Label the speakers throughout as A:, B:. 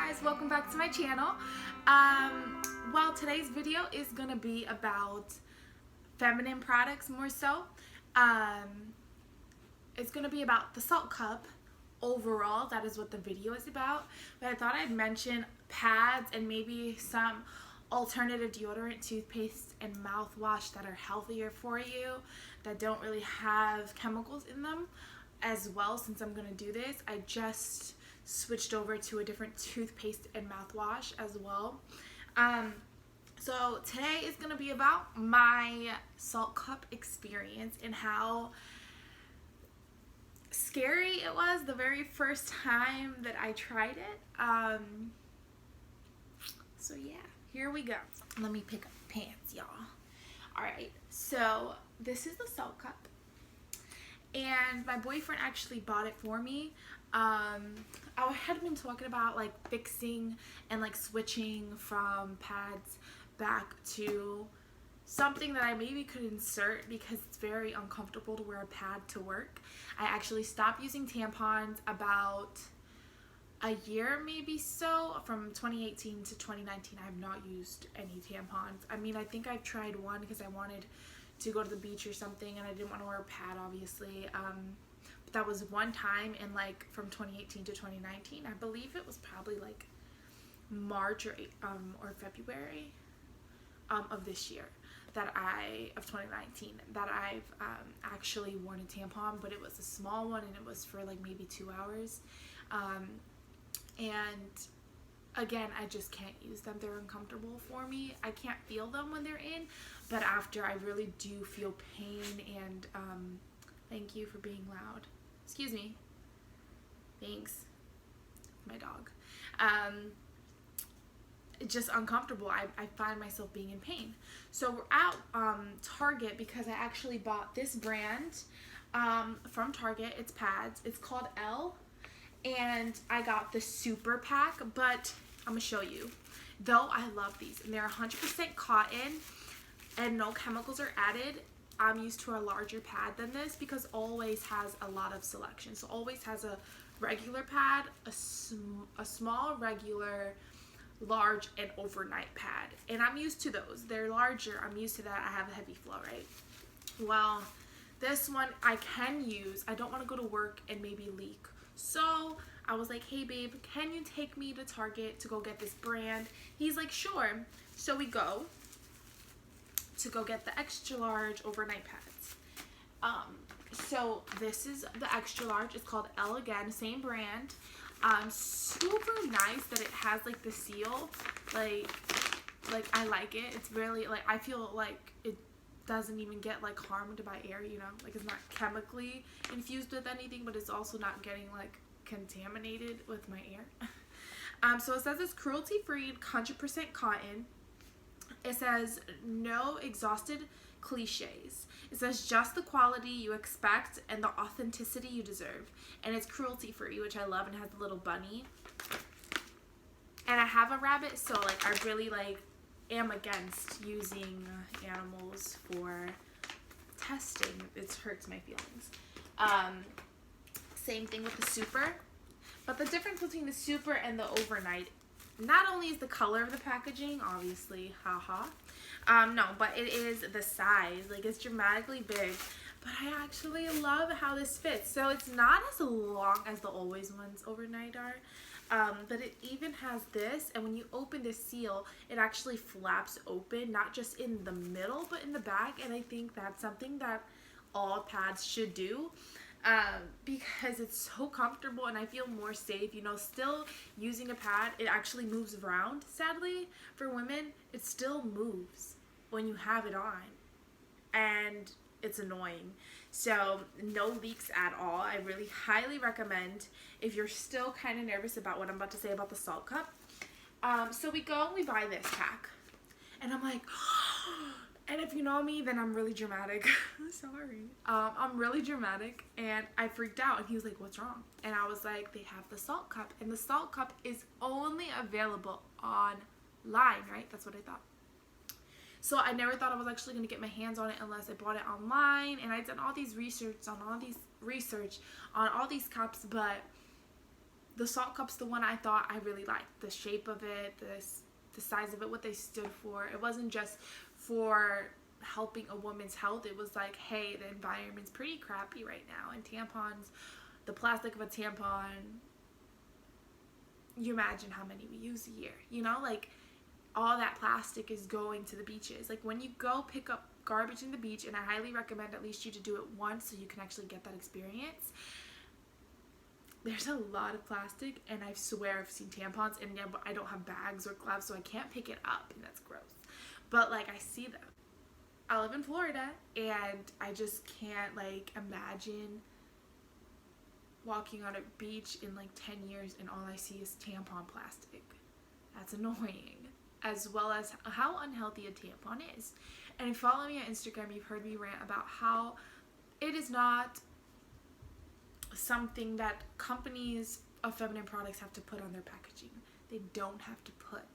A: guys, welcome back to my channel. Well, today's video is gonna be about feminine products more so. It's gonna be about the Saalt cup overall. That is what the video is about, but I thought I'd mention pads and maybe some alternative deodorant, toothpaste, and mouthwash that are healthier for you, that don't really have chemicals in them as well. Since I'm gonna do this, I just switched over to a different toothpaste and mouthwash as well. So today is gonna be about my Saalt cup experience and how scary it was the very first time that I tried it. So yeah, here we go. Let me pick up pants, y'all. Alright, so this is the Saalt cup, and my boyfriend actually bought it for me. I had been talking about like fixing and like switching from pads back to something that I maybe could insert because it's very uncomfortable to wear a pad to work. I actually stopped using tampons about a year maybe so. From 2018 to 2019 I have not used any tampons. I mean, I think I've tried one because I wanted to go to the beach or something and I didn't want to wear a pad, obviously. But that was one time, and like from 2018 to 2019, I believe it was probably like March or February of this year of 2019 that I've actually worn a tampon, but it was a small one and it was for like maybe 2 hours. And again, I just can't use them. They're uncomfortable for me. I can't feel them when they're in, but after I really do feel pain. And thank you for being loud. Excuse me. Thanks. My dog. It's just uncomfortable. I find myself being in pain. So we're at Target because I actually bought this brand from Target. It's pads. It's called Elle. And I got the super pack, but I'm gonna show you. Though I love these, and they're 100% cotton and no chemicals are added. I'm used to a larger pad than this because Always has a lot of selection. So Always has a regular pad, a small, regular, large, and overnight pad, and I'm used to those. They're larger. I'm used to that. I have a heavy flow, right? Well, this one I can use. I don't want to go to work and maybe leak. So I was like, hey babe, can you take me to Target to go get this brand? He's like, sure. So we go to go get the extra large overnight pads. So this is the extra large. It's called Elle again, same brand. Super nice that it has like the seal. Like I like it. It's really like, I feel like it doesn't even get like harmed by air, you know, like it's not chemically infused with anything, but it's also not getting like contaminated with my air. So it says it's cruelty free, 100% cotton. It says no exhausted cliches. It says just the quality you expect and the authenticity you deserve, and it's cruelty free, which I love, and has a little bunny. And I have a rabbit, so like I really like am against using animals for testing. It hurts my feelings. Same thing with the super, but the difference between the super and the overnight, not only is the color of the packaging, obviously, haha, no, but it is the size. Like, it's dramatically big, but I actually love how this fits. So it's not as long as the Always ones overnight are. But it even has this, and when you open the seal, it actually flaps open, not just in the middle, but in the back. And I think that's something that all pads should do, because it's so comfortable and I feel more safe. You know, still using a pad, it actually moves around. Sadly, for women, it still moves when you have it on, and it's annoying. So no leaks at all. I really highly recommend if you're still kind of nervous about what I'm about to say about the Saalt cup. So we go and we buy this pack, and I'm like, and if you know me, then I'm really dramatic. Sorry. I'm really dramatic, and I freaked out, and he was like, what's wrong? And I was like, they have the Saalt cup, and the Saalt cup is only available online, right? That's what I thought. So I never thought I was actually going to get my hands on it unless I bought it online, and I'd done all these research on all these cups, but the Saalt cup's the one I thought I really liked. The shape of it, the size of it, what they stood for. It wasn't just for helping a woman's health. It was like, hey, the environment's pretty crappy right now, and tampons, the plastic of a tampon, you imagine how many we use a year, you know, like all that plastic is going to the beaches. Like when you go pick up garbage in the beach, and I highly recommend at least you to do it once so you can actually get that experience, there's a lot of plastic, and I swear I've seen tampons, and yeah, but I don't have bags or gloves, so I can't pick it up, and that's gross. But like, I see them. I live in Florida, and I just can't like imagine walking on a beach in like 10 years and all I see is tampon plastic. That's annoying. As well as how unhealthy a tampon is. And if you follow me on Instagram, you've heard me rant about how it is not something that companies of feminine products have to put on their packaging. They don't have to put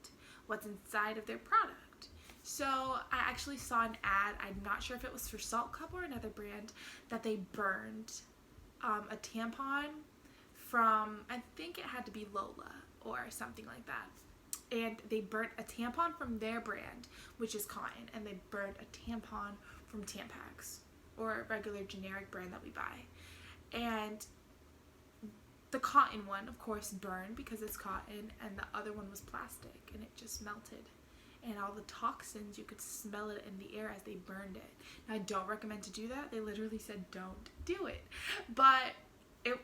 A: what's inside of their product. So I actually saw an ad, I'm not sure if it was for Saalt Cup or another brand, that they burned a tampon from, I think it had to be Lola or something like that. And they burnt a tampon from their brand, which is cotton, and they burned a tampon from Tampax, or a regular generic brand that we buy. And the cotton one, of course, burned because it's cotton, and the other one was plastic, and it just melted. And all the toxins, you could smell it in the air as they burned it. Now, I don't recommend to do that. They literally said don't do it. But it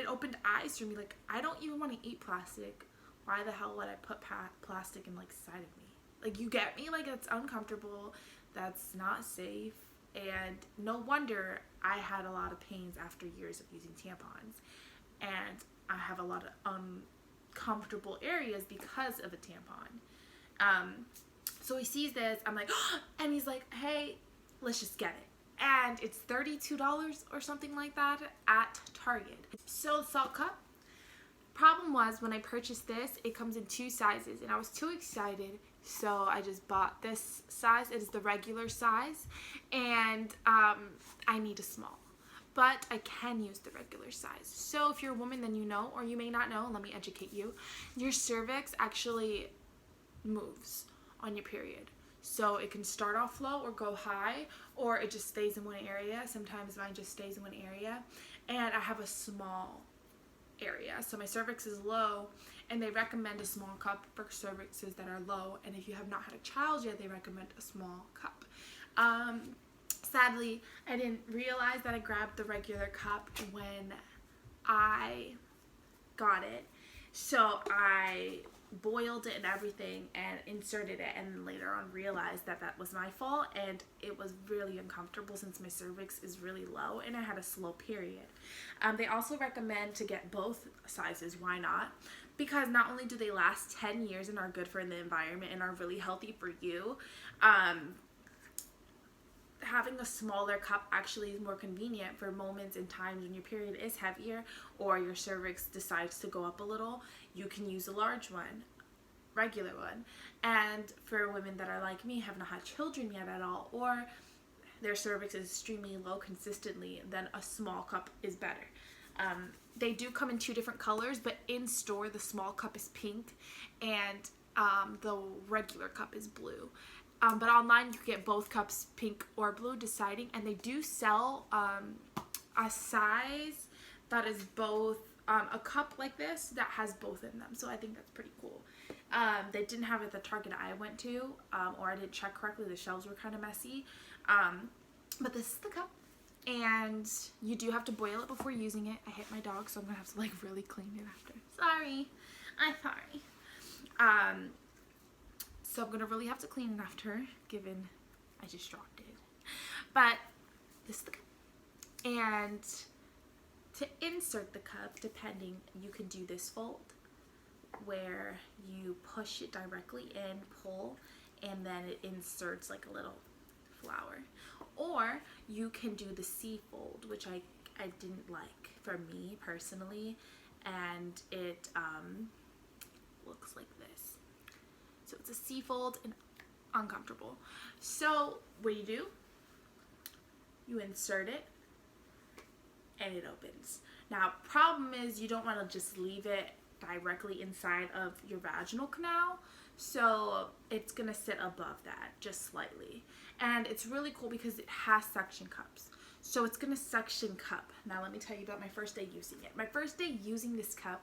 A: opened eyes for me. Like, I don't even want to eat plastic. Why the hell would I put plastic in, like, side of me? Like, you get me? Like, it's uncomfortable. That's not safe. And no wonder I had a lot of pains after years of using tampons. And I have a lot of uncomfortable areas because of a tampon. So he sees this, I'm like, oh, and he's like, hey, let's just get it. And it's $32 or something like that at Target. So Saalt Cup. Problem was, when I purchased this, it comes in 2 sizes, and I was too excited, so I just bought this size. It is the regular size, and I need a small, but I can use the regular size. So if you're a woman, then you know, or you may not know, let me educate you. Your cervix actually moves on your period, so it can start off low or go high, or it just stays in one area. Sometimes mine just stays in one area, and I have a small area, so my cervix is low, and they recommend a small cup for cervixes that are low, and if you have not had a child yet, they recommend a small cup. Sadly, I didn't realize that I grabbed the regular cup when I got it, so I boiled it and everything and inserted it, and later on realized that that was my fault, and it was really uncomfortable since my cervix is really low and I had a slow period. They also recommend to get both sizes. Why not? Because not only do they last 10 years and are good for the environment and are really healthy for you, having a smaller cup actually is more convenient for moments and times when your period is heavier or your cervix decides to go up a little. You can use a large one, regular one. And for women that are like me, have not had children yet at all, or their cervix is extremely low consistently, then a small cup is better. They do come in 2 different colors, but in store the small cup is pink and the regular cup is blue. But online you can get both cups, pink or blue, deciding, and they do sell a size that is both a cup like this that has both in them, so I think that's pretty cool. They didn't have it at the Target I went to, or I didn't check correctly, the shelves were kind of messy, but this is the cup, and you do have to boil it before using it. I hit my dog, so I'm gonna have to like really clean it after. Sorry, I'm sorry. So I'm gonna really have to clean it after, given I just dropped it. But this is the cup, and to insert the cup, depending, you can do this fold where you push it directly in, pull, and then it inserts like a little flower. Or you can do the C fold, which I didn't like for me personally, and it looks like this. So it's a C fold and uncomfortable. So what do? You insert it, and it opens. Now, problem is you don't want to just leave it directly inside of your vaginal canal, so it's gonna sit above that just slightly. And it's really cool because it has suction cups, so it's gonna suction cup. Now let me tell you about my first day using it. My first day using this cup,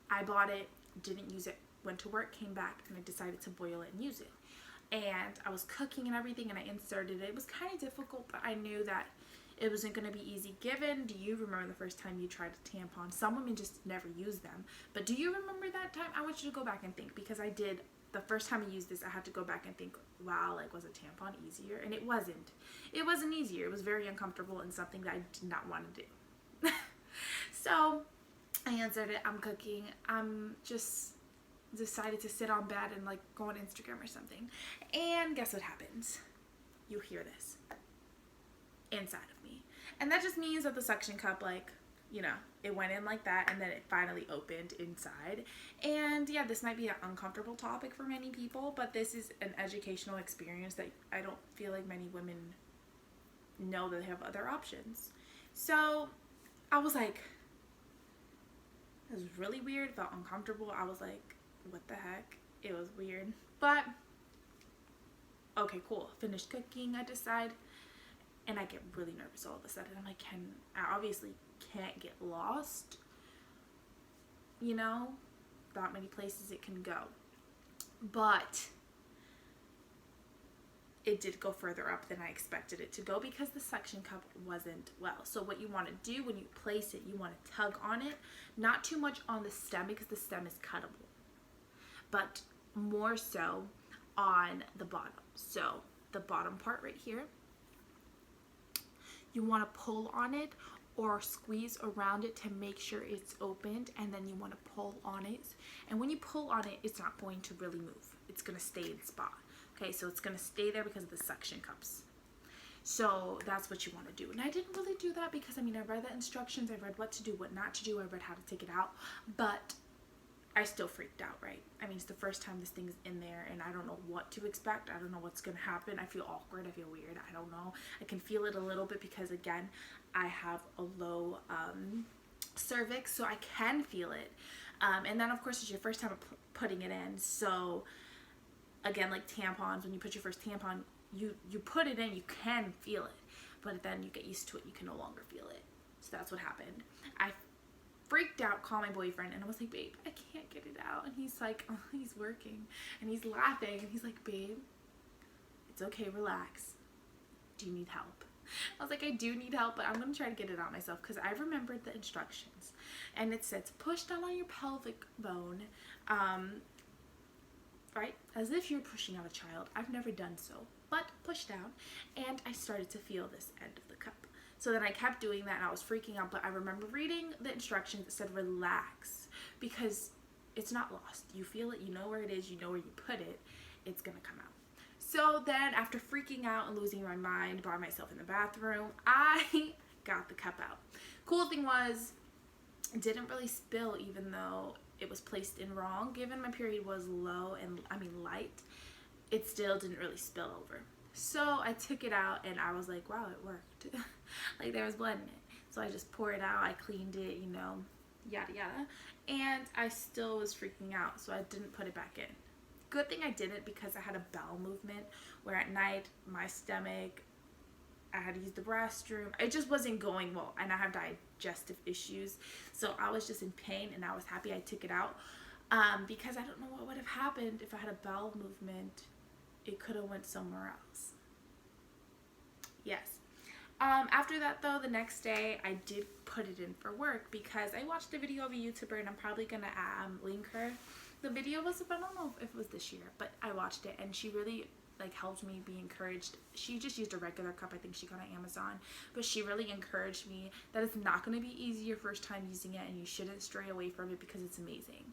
A: I bought it, didn't use it, went to work, came back, and I decided to boil it and use it. And I was cooking and everything, and I inserted it. It was kind of difficult, but I knew that it wasn't going to be easy. Given, do you remember the first time you tried a tampon? Some women just never use them. But do you remember that time? I want you to go back and think, because I did. The first time I used this, I had to go back and think, wow, like, was a tampon easier? And it wasn't. It wasn't easier. It was very uncomfortable and something that I did not want to do. So I inserted it. I'm cooking. I'm just decided to sit on bed and like go on Instagram or something. And guess what happens? You hear this inside of me. And that just means that the suction cup, like, you know, it went in like that, and then it finally opened inside. And yeah, this might be an uncomfortable topic for many people, but this is an educational experience that I don't feel like many women know that they have other options. So I was like, it was really weird, felt uncomfortable. I was like, what the heck? It was weird. But okay, cool. Finished cooking, I decide, and I get really nervous all of a sudden. I'm like, I obviously can't get lost, you know, not many places it can go. But it did go further up than I expected it to go because the suction cup wasn't well. So what you want to do when you place it, you want to tug on it, not too much on the stem because the stem is cuttable, but more so on the bottom. So the bottom part right here, you want to pull on it or squeeze around it to make sure it's opened, and then you want to pull on it. And when you pull on it, it's not going to really move. It's going to stay in spot. Okay, so it's going to stay there because of the suction cups. So that's what you want to do. And I didn't really do that because, I mean, I read the instructions, I read what to do, what not to do, I read how to take it out, but I still freaked out, right? I mean, it's the first time this thing's in there, and I don't know what to expect. I don't know what's going to happen. I feel awkward. I feel weird. I don't know. I can feel it a little bit because, again, I have a low cervix, so I can feel it. And then, of course, it's your first time putting it in. So, again, like tampons, when you put your first tampon, you put it in, you can feel it. But then you get used to it, you can no longer feel it. So that's what happened. I freaked out, called my boyfriend, and I was like, babe, I can't get it out. And he's like, oh, he's working, and he's laughing, and he's like, babe, it's okay, relax. Do you need help? I was like, I do need help, but I'm gonna try to get it out myself because I remembered the instructions, and it says push down on your pelvic bone, right, as if you're pushing out a child. I've never done so, but push down, and I started to feel this end of the cup. So then I kept doing that, and I was freaking out, but I remember reading the instructions that said relax, because it's not lost. You feel it, you know where it is, you know where you put it, it's gonna come out. So then after freaking out and losing my mind by myself in the bathroom, I got the cup out. Cool thing was, it didn't really spill even though it was placed in wrong. Given my period was low and, I mean, light, it still didn't really spill over. So I took it out and I was like, wow, it worked. Like there was blood in it. So I just poured it out, I cleaned it, you know, yada yada. And I still was freaking out, so I didn't put it back in. Good thing I didn't, because I had a bowel movement where at night my stomach, I had to use the restroom. It just wasn't going well, and I have digestive issues. So I was just in pain, and I was happy I took it out because I don't know what would have happened if I had a bowel movement. It could have went somewhere else. Yes. After that, though, the next day I did put it in for work because I watched a video of a YouTuber, and I'm probably gonna link her. The video was, I don't know if it was this year, but I watched it, and she really like helped me be encouraged. She just used a regular cup, I think she got on Amazon, but she really encouraged me that it's not going to be easy your first time using it, and you shouldn't stray away from it because it's amazing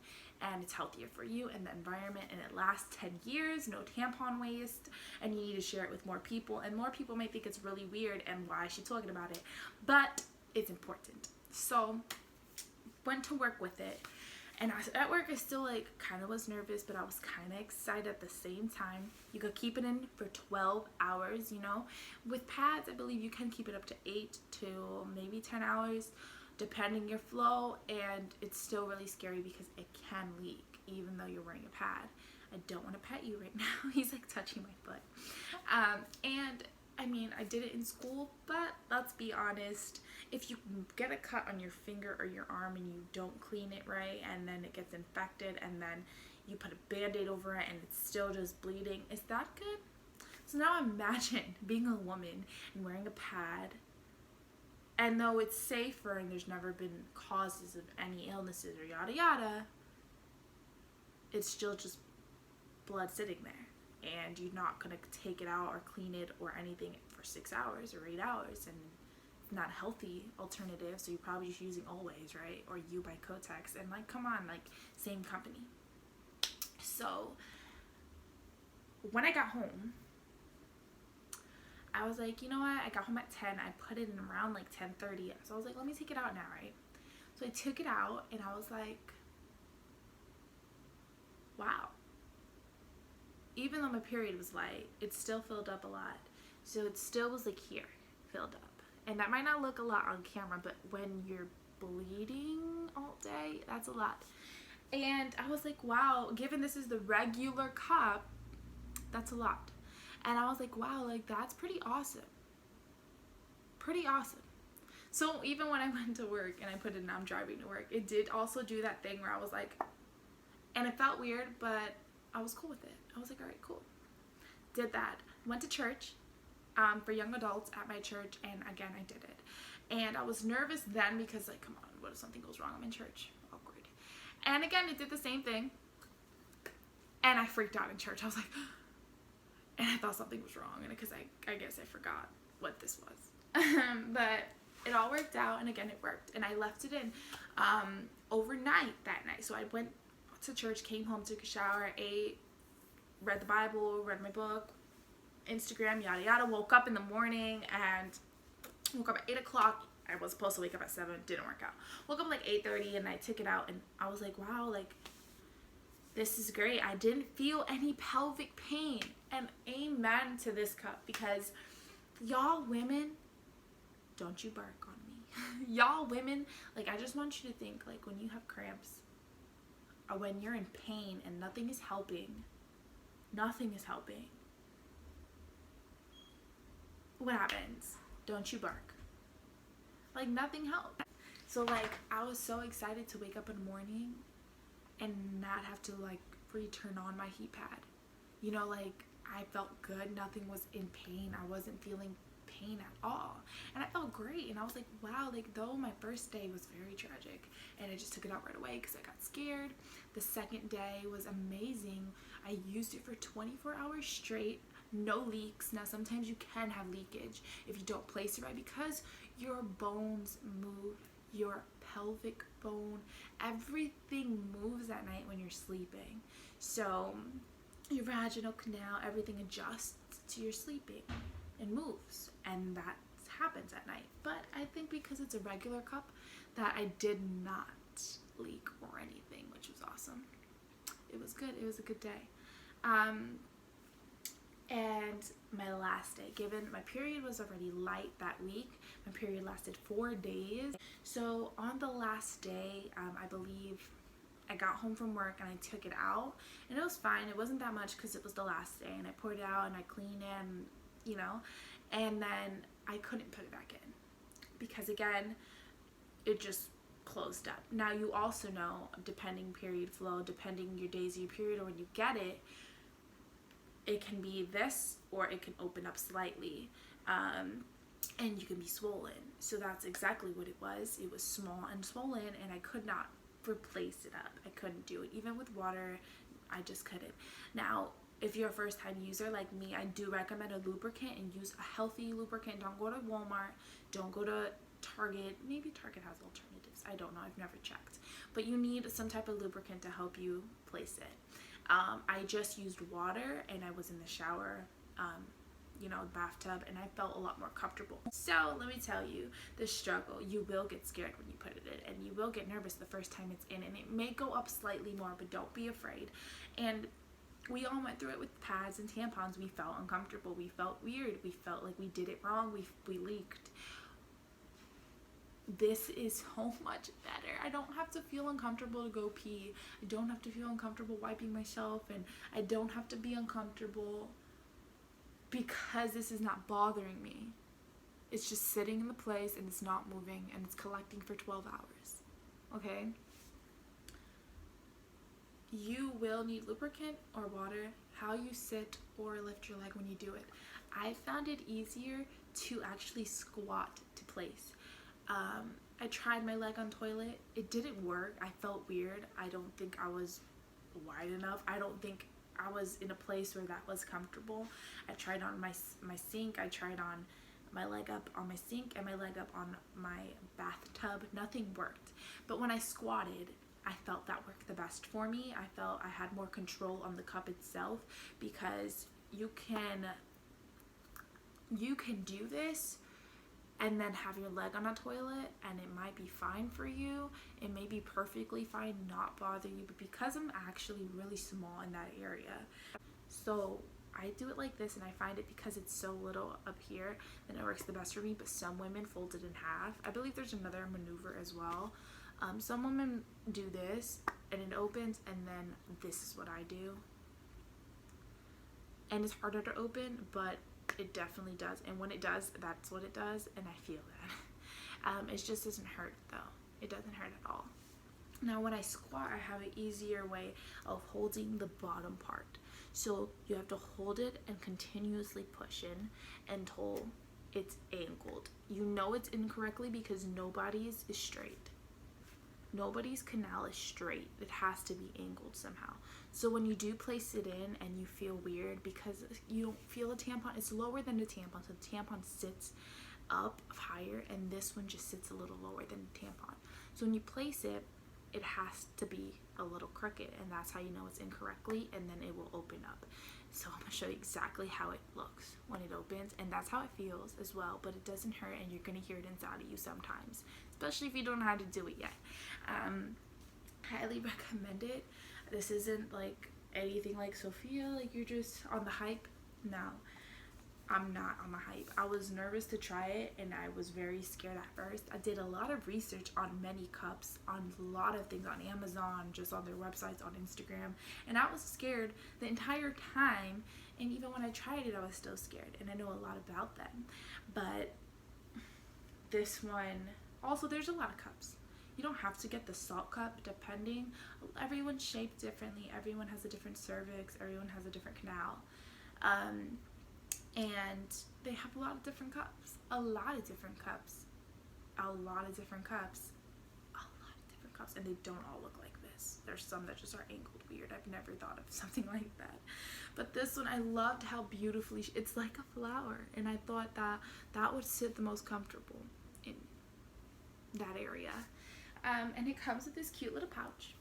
A: and it's healthier for you and the environment, and it lasts 10 years, no tampon waste, and you need to share it with more people. And more people may think it's really weird and why is she talking about it, but it's important. So went to work with it, And at work, I still like kind of was nervous, but I was kind of excited at the same time. You could keep it in for 12 hours, you know. With pads, I believe you can keep it up to 8 to maybe 10 hours, depending your flow. And it's still really scary because it can leak, even though you're wearing a pad. I don't want to pet you right now. He's like touching my foot. And I mean, I did it in school, but let's be honest, if you get a cut on your finger or your arm and you don't clean it right, and then it gets infected, and then you put a band-aid over it and it's still just bleeding, is that good? So now imagine being a woman and wearing a pad, and though it's safer and there's never been causes of any illnesses or yada yada, it's still just blood sitting there, and you're not going to take it out or clean it or anything for 6 hours or 8 hours, and it's not a healthy alternative, so you're probably just using Always, right? Or You by Kotex, and like, come on, like, same company. So when I got home, I was like, you know what, I got home at 10, I put it in around like 10:30, so I was like, let me take it out now, right? So I took it out, and I was like, wow. Even though my period was light, it still filled up a lot. So it still was like here, filled up. And that might not look a lot on camera, but when you're bleeding all day, that's a lot. And I was like, wow, given this is the regular cup, that's a lot. And I was like, wow, like that's pretty awesome. Pretty awesome. So even when I went to work and I put it in, I'm driving to work, it did also do that thing where I was like, and it felt weird, but I was cool with it. I was like, all right, cool. Did that. Went to church for young adults at my church, and again, I did it. And I was nervous then because, like, come on, what if something goes wrong? I'm in church. Awkward. And again, it did the same thing. And I freaked out in church. I was like, and I thought something was wrong, and because I guess I forgot what this was. But it all worked out, and again, it worked. And I left it in overnight that night. So I went to church, came home, took a shower, ate, read the Bible, read my book, Instagram, yada yada. Woke up in the morning and woke up at 8 o'clock. I was supposed to wake up at 7, didn't work out. Woke up like 8:30, and I took it out, and I was like, wow, like this is great. I didn't feel any pelvic pain, and amen to this cup, because y'all women, don't you bark on me. Y'all women, like, I just want you to think, like, when you have cramps or when you're in pain and nothing is helping, what happens? Don't you bark. Like, nothing helps. So, like, I was so excited to wake up in the morning and not have to, like, re-turn on my heat pad. You know, like, I felt good. Nothing was in pain. I wasn't feeling pain at all. And I felt great. And I was like, wow, like, though my first day was very tragic, and I just took it out right away because I got scared. The second day was amazing. I used it for 24 hours straight. No leaks. Now, sometimes you can have leakage if you don't place it right, because your bones move. Your pelvic bone, everything moves at night when you're sleeping. So your vaginal canal, everything adjusts to your sleeping and moves, and that happens at night. But I think because it's a regular cup that I did not leak or anything, which was awesome. It was good. It was a good day. And my last day, given my period was already light that week, my period lasted 4 days. So on the last day, I believe I got home from work and I took it out, and it was fine. It wasn't that much because it was the last day, and I poured it out and I cleaned it, and, you know, and then I couldn't put it back in because, again, it just closed up. Now, you also know, depending period flow, depending your days of your period or when you get it, it can be this, or it can open up slightly, and you can be swollen. So that's exactly what it was. It was small and swollen, and I could not replace it up. I couldn't do it. Even with water, I just couldn't. Now, if you're a first-time user like me, I do recommend a lubricant, and use a healthy lubricant. Don't go to Walmart. Don't go to Target. Maybe Target has alternatives. I don't know. I've never checked. But you need some type of lubricant to help you place it. I just used water, and I was in the shower, you know, bathtub, and I felt a lot more comfortable. So let me tell you the struggle. You will get scared when you put it in, and you will get nervous the first time it's in, and it may go up slightly more, but don't be afraid. And we all went through it with pads and tampons. We felt uncomfortable. We felt weird. We felt like we did it wrong. We leaked. This is so much better. I don't have to feel uncomfortable to go pee. I don't have to feel uncomfortable wiping myself, and I don't have to be uncomfortable because this is not bothering me. It's just sitting in the place and it's not moving and it's collecting for 12 hours. Okay? You will need lubricant or water, how you sit or lift your leg when you do it. I found it easier to actually squat to place. I tried my leg on toilet. It didn't work. I felt weird. I don't think I was wide enough. I don't think I was in a place where that was comfortable. I tried on my sink. I tried on my leg up on my sink and my leg up on my bathtub. Nothing worked. But when I squatted, I felt that worked the best for me. I felt I had more control on the cup itself, because you can do this and then have your leg on a toilet and it might be fine for you. It may be perfectly fine, not bother you, but because I'm actually really small in that area, so I do it like this, and I find it because it's so little up here, then it works the best for me. But some women fold it in half. I believe there's another maneuver as well. Some women do this and it opens, and then this is what I do, and it's harder to open, but it definitely does. And when it does, that's what it does, and I feel that. It just doesn't hurt though. It doesn't hurt at all. Now when I squat, I have an easier way of holding the bottom part. So you have to hold it and continuously push in until it's angled. You know it's incorrectly because nobody's is straight. Nobody's canal is straight. It has to be angled somehow. So when you do place it in and you feel weird because you don't feel a tampon, it's lower than the tampon. So the tampon sits up higher, and this one just sits a little lower than the tampon. So when you place it, it has to be a little crooked, and that's how you know it's incorrectly, and then it will open up. So I'm going to show you exactly how it looks when it opens, and that's how it feels as well, but it doesn't hurt, and you're going to hear it inside of you sometimes, especially if you don't know how to do it yet. Highly recommend it. This isn't like anything like Sophia, like you're just on the hype. No, I'm not on the hype. I was nervous to try it, and I was very scared at first. I did a lot of research on many cups, on a lot of things, on Amazon, just on their websites, on Instagram, and I was scared the entire time. And even when I tried it, I was still scared, and I know a lot about them. But this one, also there's a lot of cups. You don't have to get the Saalt cup, depending. Everyone's shaped differently. Everyone has a different cervix. Everyone has a different canal. And they have a lot of different cups. A lot of different cups. And they don't all look like this. There's some that just are angled weird. I've never thought of something like that. But this one, I loved how beautifully, it's like a flower. And I thought that that would sit the most comfortable in that area. And it comes with this cute little pouch.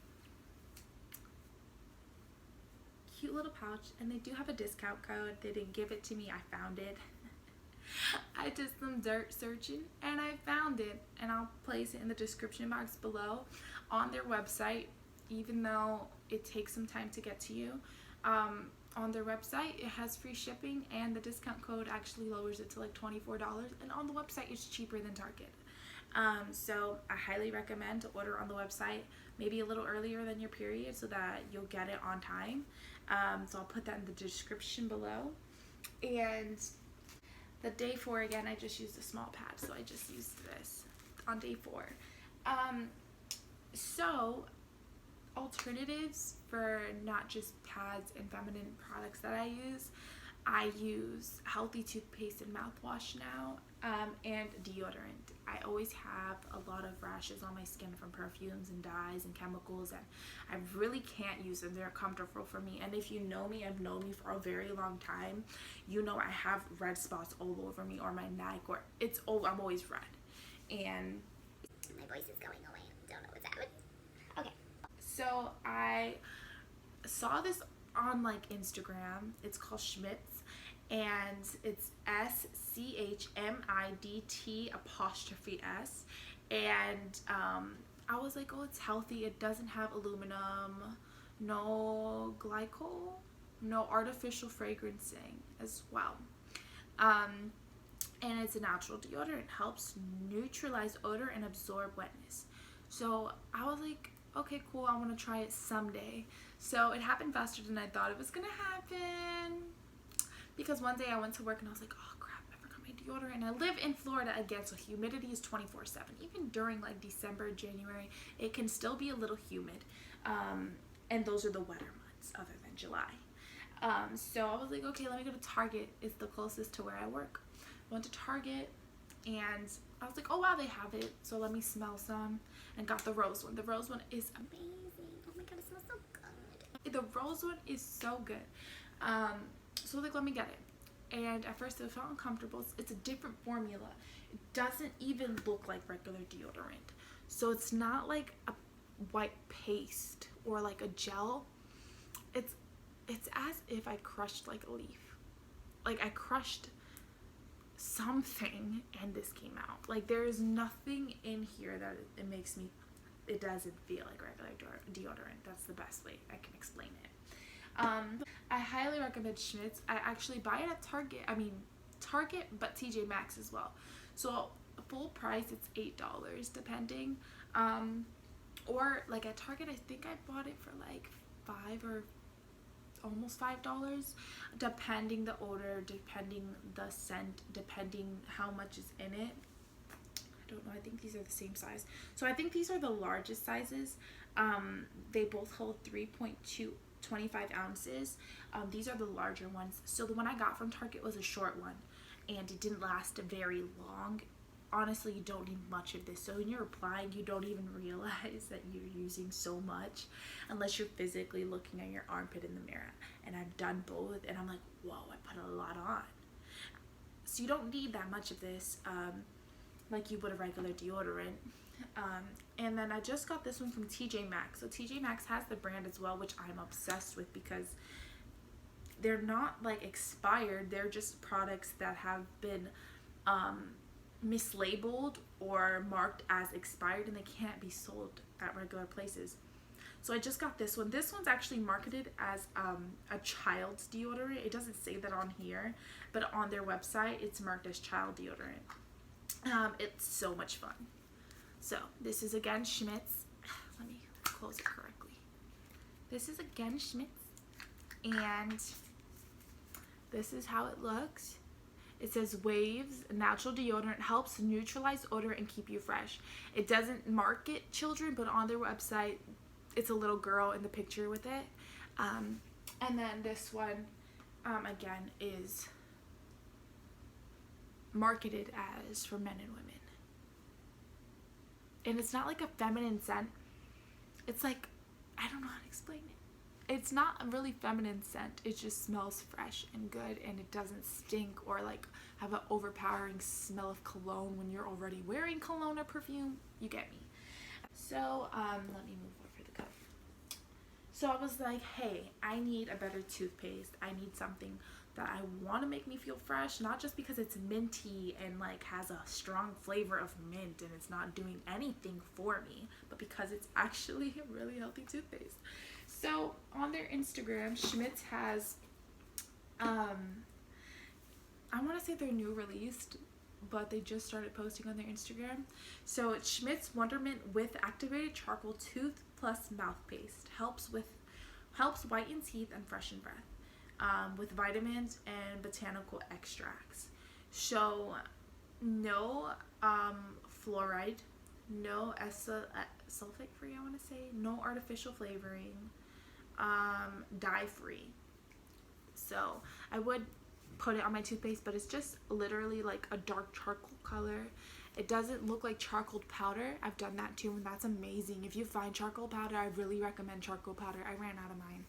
A: And they do have a discount code. They didn't give it to me. I found it. I did some dirt searching and I found it, and I'll place it in the description box below on their website, even though it takes some time to get to you. On their website, it has free shipping, and the discount code actually lowers it to like $24, and on the website it's cheaper than Target. So I highly recommend to order on the website, maybe a little earlier than your period, so that you'll get it on time. So I'll put that in the description below. And the day 4, again, I just used a small pad, so I just used this on day 4. So alternatives for not just pads and feminine products that I use healthy toothpaste and mouthwash now, and deodorant. I always have a lot of rashes on my skin from perfumes and dyes and chemicals, and I really can't use them. They're comfortable for me, and if you know me, I've known me for a very long time, you know I have red spots all over me, or my neck, or I'm always red. And
B: my voice is going away. I don't know what's happening. Okay.
A: So I saw this on like Instagram. It's called Schmidt's, and it's SCHMIDT''S, and I was like, oh, it's healthy. It doesn't have aluminum, no glycol, no artificial fragrancing as well. And it's a natural deodorant. Helps neutralize odor and absorb wetness. So I was like, okay, cool, I want to try it someday. So it happened faster than I thought it was gonna happen, because one day I went to work and I was like, oh crap, I forgot my deodorant. And I live in Florida again, so humidity is 24/7. Even during like December, January, it can still be a little humid, and those are the wetter months other than July. So I was like, okay, let me go to Target. It's the closest to where I work. I went to Target and I was like, oh wow, they have it, so let me smell some, and got the rose one. The rose one is
B: Amazing. Oh my god, it smells so good.
A: the rose one is so good. So like, let me get it. And at first it felt uncomfortable. It's a different formula. It doesn't even look like regular deodorant. So it's not like a white paste or like a gel. It's as if I crushed like a leaf. Like I crushed something and this came out. Like there's nothing in here that it doesn't feel like regular deodorant. That's the best way I can explain it. I highly recommend Schmidt's. I actually buy it at Target, but TJ Maxx as well. So full price, it's $8 depending. Or like at Target, I think I bought it for like $5 or almost $5, depending the odor, depending the scent, depending how much is in it. I don't know, I think these are the same size. So I think these are the largest sizes. They both hold 3.25 ounces. These are the larger ones. So the one I got from Target was a short one, and it didn't last very long. Honestly, you don't need much of this. So when you're applying, you don't even realize that you're using so much unless you're physically looking at your armpit in the mirror. And I've done both, and I'm like, whoa, I put a lot on. So you don't need that much of this, like you would a regular deodorant. And then I just got this one from TJ Maxx. So TJ Maxx has the brand as well, which I'm obsessed with, because they're not like expired. They're just products that have been mislabeled or marked as expired, and they can't be sold at regular places. So I just got this one. This one's actually marketed as a child's deodorant. It doesn't say that on here, but on their website it's marked as child deodorant. It's so much fun. So this is again Schmidt's. Let me close it correctly. This is again Schmidt's, and this is how it looks. It says Waves natural deodorant, helps neutralize odor and keep you fresh. It doesn't market children, but on their website it's a little girl in the picture with it. And then this one again is marketed as for men and women. And it's not like a feminine scent. It's like, I don't know how to explain it. It's not a really feminine scent. It just smells fresh and good, and it doesn't stink or like have an overpowering smell of cologne when you're already wearing cologne or perfume. You get me. So let me move over the cup. So I was like, hey, I need a better toothpaste. I need something that I want to make me feel fresh, not just because it's minty and like has a strong flavor of mint and it's not doing anything for me, but because it's actually a really healthy toothpaste. So on their Instagram, Schmidt's has I want to say they're new released, but they just started posting on their Instagram. So it's Schmidt's Wonderment with activated charcoal tooth plus mouth paste. Helps whiten teeth and freshen breath, with vitamins and botanical extracts. So no fluoride, no sulfate free, I want to say, no artificial flavoring, dye free. So I would put it on my toothpaste, but it's just literally like a dark charcoal color. It doesn't look like charcoal powder. I've done that too, and that's amazing. If you find charcoal powder, I really recommend charcoal powder. I ran out of mine.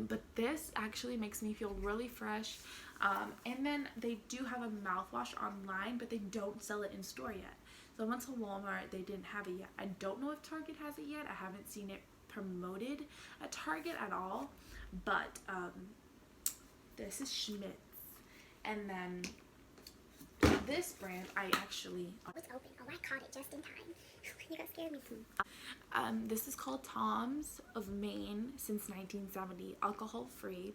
A: But this actually makes me feel really fresh. And then they do have a mouthwash online, but they don't sell it in store yet. So I went to Walmart. They didn't have it yet. I don't know if Target has it yet. I haven't seen it promoted at Target at all. But this is Schmidt's. And then this brand, I actually...
B: It was open. Oh, I caught it just in time. You got scared me too.
A: This is called Tom's of Maine since 1970. Alcohol-free,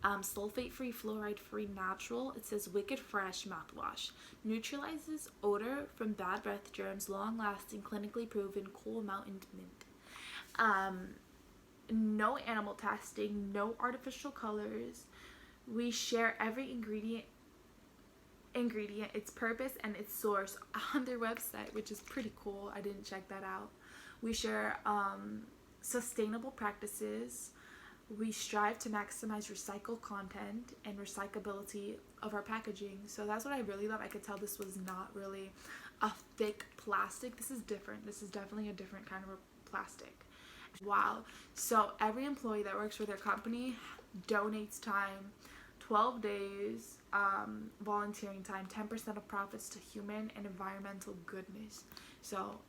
A: sulfate-free, fluoride-free, natural. It says Wicked Fresh mouthwash. Neutralizes odor from bad breath germs, long-lasting, clinically proven, cool mountain mint. No animal testing, no artificial colors. We share every ingredient, its purpose, and its source on their website, which is pretty cool. I didn't check that out. We share sustainable practices. We strive to maximize recycled content and recyclability of our packaging. So that's what I really love. I could tell this was not really a thick plastic. This is different. This is definitely a different kind of plastic. Wow. So every employee that works for their company donates time, 12 days, volunteering time, 10% of profits to human and environmental goodness. So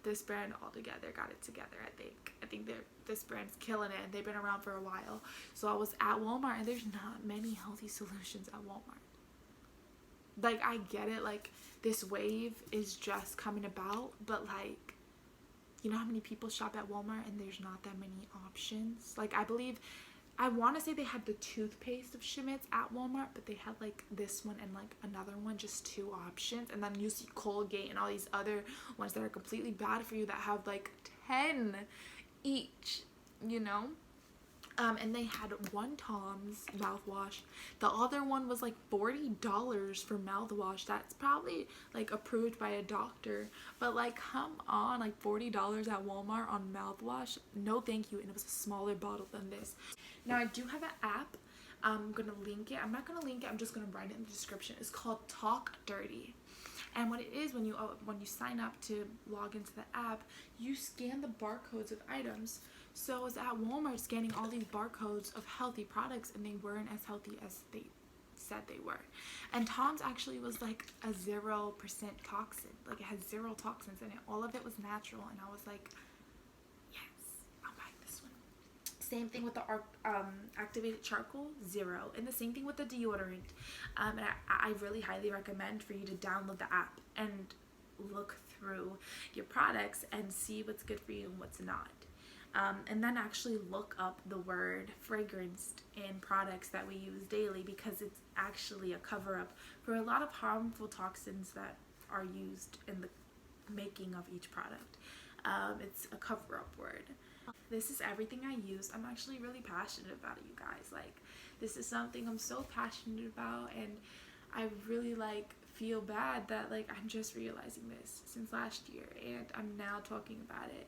A: this brand altogether got it together. I think this brand's killing it, and they've been around for a while. So I was at Walmart, and there's not many healthy solutions at Walmart. Like, I get it, like, this wave is just coming about, but like, you know how many people shop at Walmart and there's not that many options? Like, I want to say they had the toothpaste of Schmidt's at Walmart, but they had like this one and like another one, just 2 options. And then you see Colgate and all these other ones that are completely bad for you that have like 10 each, you know? And they had one Tom's mouthwash. The other one was like $40 for mouthwash. That's probably like approved by a doctor. But like, come on, like $40 at Walmart on mouthwash? No thank you. And it was a smaller bottle than this. Now I do have an app. I'm gonna link it. I'm not gonna link it. I'm just gonna write it in the description. It's called Talk Dirty. And what it is, when you sign up to log into the app, you scan the barcodes of items. So I was at Walmart scanning all these barcodes of healthy products, and they weren't as healthy as they said they were. And Tom's actually was like a 0% toxin. Like, it had 0 toxins in it. All of it was natural, and I was like, yes, I'll buy this one. Same thing with the activated charcoal, 0. And the same thing with the deodorant. And I really highly recommend for you to download the app and look through your products and see what's good for you and what's not. And then actually look up the word fragranced in products that we use daily, because it's actually a cover-up for a lot of harmful toxins that are used in the making of each product. It's a cover-up word. This is everything I use. I'm actually really passionate about it, you guys. Like, this is something I'm so passionate about, and I really like feel bad that like I'm just realizing this since last year, and I'm now talking about it.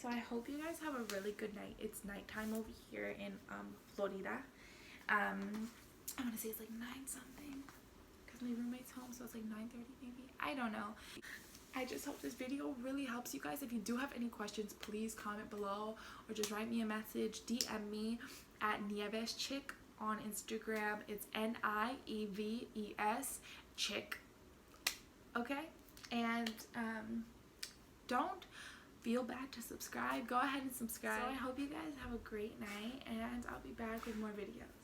A: So I hope you guys have a really good night. It's nighttime over here in Florida. I want to say it's like 9 something, because my roommate's home, so it's like 9:30 maybe. I don't know. I just hope this video really helps you guys. If you do have any questions, please comment below, or just write me a message. DM me at Nieves Chick on Instagram. It's NIEVES Chick. Okay? And don't feel bad to subscribe. Go ahead and subscribe. So I hope you guys have a great night, and I'll be back with more videos.